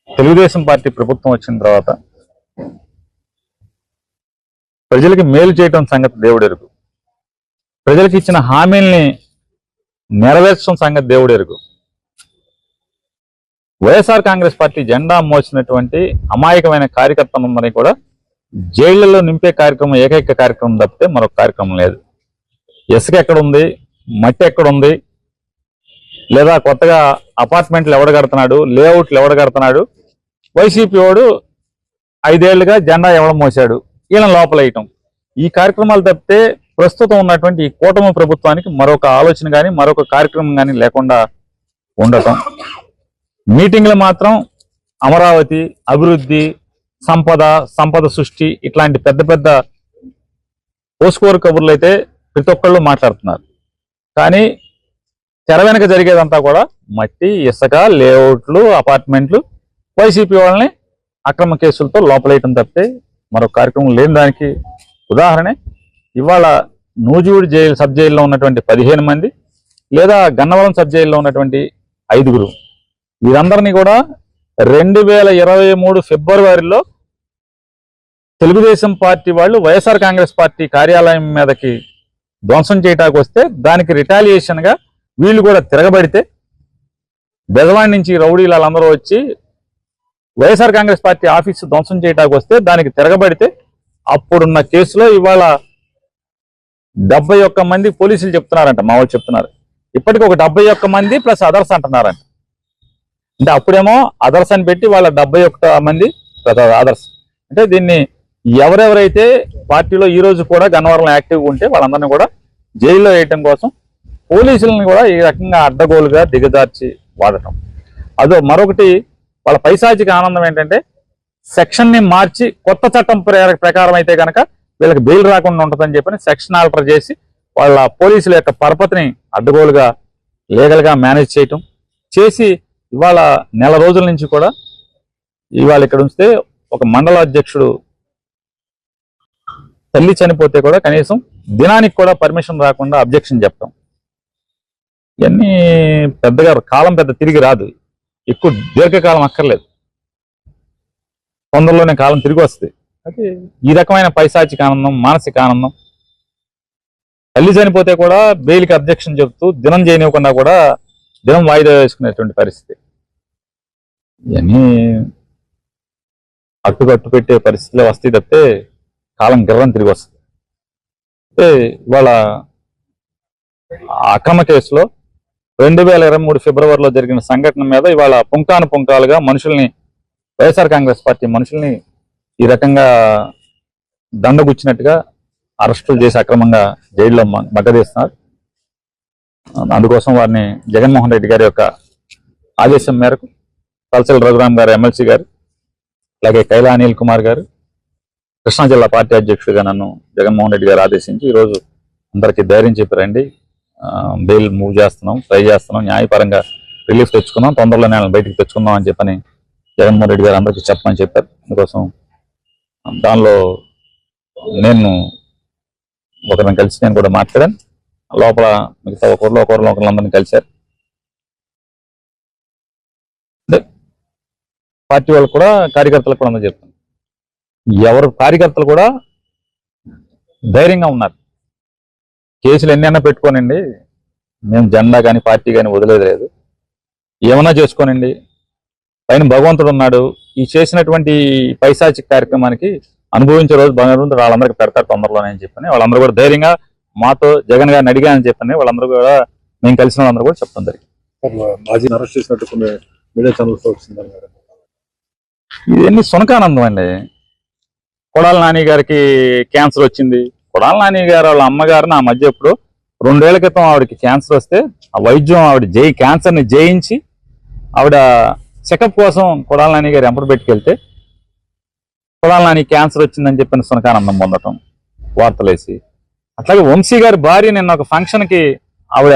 Telugu Desam party ప్రభుత్వం వచ్చిన తర్వాత ప్రజలకి మేలు చేయటం సంగతి దేవుడెరుగు, ప్రజలకు ఇచ్చిన హామీల్ని నెరవేర్చడం సంగతి దేవుడెరుగు. వైఎస్ఆర్ కాంగ్రెస్ పార్టీ జెండా మోసినటువంటి అమాయకమైన కార్యకర్తలందరినీ కూడా జైళ్లలో నింపే కార్యక్రమం ఏకైక కార్యక్రమం తప్పితే మరొక కార్యక్రమం లేదు. ఇసుక ఎక్కడుంది, మట్టి ఎక్కడుంది, లేదా కొత్తగా అపార్ట్మెంట్లు ఎవడు కడుతున్నాడు, లేఅవుట్లు ఎవడు కడుతున్నాడు, వైసీపీ వాడు 5 ఏళ్లుగా జెండా ఎవడం మోసాడు, ఈయన లోపలేయటం, ఈ కార్యక్రమాలు తప్పితే ప్రస్తుతం ఉన్నటువంటి ఈ కూటమి ప్రభుత్వానికి మరొక ఆలోచన కానీ మరొక కార్యక్రమం కానీ లేకుండా ఉండటం. మీటింగ్లు మాత్రం అమరావతి, అభివృద్ధి, సంపద సృష్టి ఇట్లాంటి పెద్ద పెద్ద పోసుకోరు కబుర్లు అయితే ప్రతి ఒక్కళ్ళు మాట్లాడుతున్నారు. కానీ తెర వెనక జరిగేదంతా కూడా మట్టి, ఇసుక, లేఅవుట్లు, అపార్ట్మెంట్లు, వైసీపీ వాళ్ళని అక్రమ కేసులతో లోపలేయటం తప్పితే మరొక కార్యక్రమం లేని దానికి ఉదాహరణ ఇవాళ నూజివీడు సబ్ జైల్లో ఉన్నటువంటి 15 మంది, లేదా గన్నవరం సబ్ జైల్లో ఉన్నటువంటి 5 వీరందరినీ కూడా 2023 ఫిబ్రవరిలో తెలుగుదేశం పార్టీ వాళ్ళు వైఎస్ఆర్ కాంగ్రెస్ పార్టీ కార్యాలయం మీదకి ధ్వంసం చేయటానికి వస్తే దానికి రిటాలియేషన్ గా వీళ్ళు కూడా తిరగబడితే బెజవాడి నుంచి రౌడీలు వాళ్ళందరూ వచ్చి వైఎస్ఆర్ కాంగ్రెస్ పార్టీ ఆఫీసు ధ్వంసం చేయటానికి వస్తే దానికి తిరగబడితే అప్పుడున్న కేసులో ఇవాళ 71 మంది పోలీసులు చెప్తున్నారంట, మా వాళ్ళు చెప్తున్నారు. ఇప్పటికి ఒక 71 మంది ప్లస్ అదర్స్ అంటున్నారంట. అంటే అప్పుడేమో అదర్స్ అని పెట్టి వాళ్ళ 71 మంది అదర్స్. అంటే దీన్ని ఎవరెవరైతే పార్టీలో ఈ రోజు కూడా గన్నవరంలో యాక్టివ్గా ఉంటే వాళ్ళందరినీ కూడా జైల్లో వేయటం కోసం పోలీసులను కూడా ఈ రకంగా అడ్డగోలుగా దిగజార్చి వాడటం. అదో మరొకటి వాళ్ళ పైశాచిక ఆనందం ఏంటంటే సెక్షన్ ని మార్చి కొత్త చట్టం ప్రకారం అయితే కనుక వీళ్ళకి బెయిల్ రాకుండా ఉంటుందని చెప్పని సెక్షన్ ఆల్టర్ చేసి వాళ్ళ పోలీసుల యొక్క పరపతిని అడ్డగోలుగా లీగల్ గా మేనేజ్ చేయటం చేసి ఇవాళ నెల రోజుల నుంచి కూడా ఇవాళ ఇక్కడ ఉంచితే ఒక మండల అధ్యక్షుడు తల్లి చనిపోతే కూడా కనీసం దినానికి కూడా పర్మిషన్ రాకుండా అబ్జెక్షన్ చెప్పటం. ఇవన్నీ పెద్దగా కాలం పెద్ద తిరిగి రాదు, ఎక్కువ దీర్ఘకాలం అక్కర్లేదు, తొందరలోనే కాలం తిరిగి వస్తుంది. అయితే ఈ రకమైన పైశాచిక ఆనందం, మానసిక ఆనందం, తల్లి చనిపోతే కూడా బెయిల్కి అబ్జెక్షన్ చెప్తూ దినం చేయనివ్వకుండా కూడా దినం వాయిదా వేసుకునేటువంటి పరిస్థితి. ఇవన్నీ అట్టు పెట్టే పరిస్థితిలో వస్తాయి తప్పితే కాలం గిర్రం తిరిగి వస్తుంది. అంటే ఇవాళ అక్రమ కేసులో 2023 ఫిబ్రవరిలో జరిగిన సంఘటన మీద ఇవాళ పుంకాలుగా మనుషుల్ని, వైఎస్ఆర్ కాంగ్రెస్ పార్టీ మనుషుల్ని ఈ రకంగా దండగుచ్చినట్టుగా అరెస్టులు చేసి అక్రమంగా జైల్లో మగ్గదీస్తున్నారు. అందుకోసం వారిని జగన్మోహన్ రెడ్డి గారి యొక్క ఆదేశం మేరకు తలసల రఘురామ్ గారు ఎమ్మెల్సీ గారు, అలాగే కైలా అనిల్ కుమార్ గారు, కృష్ణా జిల్లా పార్టీ అధ్యక్షుడిగా నన్ను జగన్మోహన్ రెడ్డి గారు ఆదేశించి ఈరోజు అందరికీ ధైర్యం చెప్పి రండి, బెయిల్ మూవ్ చేస్తున్నాం, ట్రై చేస్తున్నాం, న్యాయపరంగా రిలీఫ్ తెచ్చుకుందాం, తొందరలో నేను బయటికి తెచ్చుకుందాం అని చెప్పని జగన్మోహన్ రెడ్డి గారు అందరికీ చెప్పమని చెప్పారు. అందుకోసం దానిలో నేను ఒకరిని కలిసి నేను కూడా మాట్లాడాను. లోపల మిగతా ఒకరిని కలిశారు. పార్టీ వాళ్ళు కూడా కార్యకర్తలకు కూడా అందరూ చెప్తాను, ఎవరు కార్యకర్తలు కూడా ధైర్యంగా ఉన్నారు. కేసులు ఎన్నైనా పెట్టుకోనండి, మేము జెండా కానీ పార్టీ కానీ వదిలేదు లేదు, ఏమన్నా చేసుకోనండి, పైన భగవంతుడు ఉన్నాడు, ఈ చేసినటువంటి పైశాచిక కార్యక్రమానికి అనుభవించే రోజు భగవంతుడు వాళ్ళందరికీ పెడతారు తొందరలోనే అని చెప్పని వాళ్ళందరూ కూడా ధైర్యంగా మాతో జగన్ గారిని అడిగానని చెప్పని వాళ్ళందరూ కూడా మేము కలిసిన వాళ్ళందరూ కూడా చెప్తాం జరిగింది. ఇవన్నీ సునకానందం అండి. కొడాల నాని గారికి క్యాన్సర్ వచ్చింది. కొడాల నాని గారు వాళ్ళ అమ్మగారు నా మధ్య ఎప్పుడు 2 ఏళ్ల క్రితం ఆవిడకి క్యాన్సర్ వస్తే ఆ వైద్యం ఆవిడ క్యాన్సర్ని జయించి ఆవిడ చెకప్ కోసం కొడాల నాని గారు ఎంపటి పెట్టుకెళ్తే కొడాల నాని క్యాన్సర్ వచ్చిందని చెప్పిన సునకానందం పొందటం వార్తలేసి. అట్లాగే వంశీ గారి భార్య నిన్న ఒక ఫంక్షన్కి ఆవిడ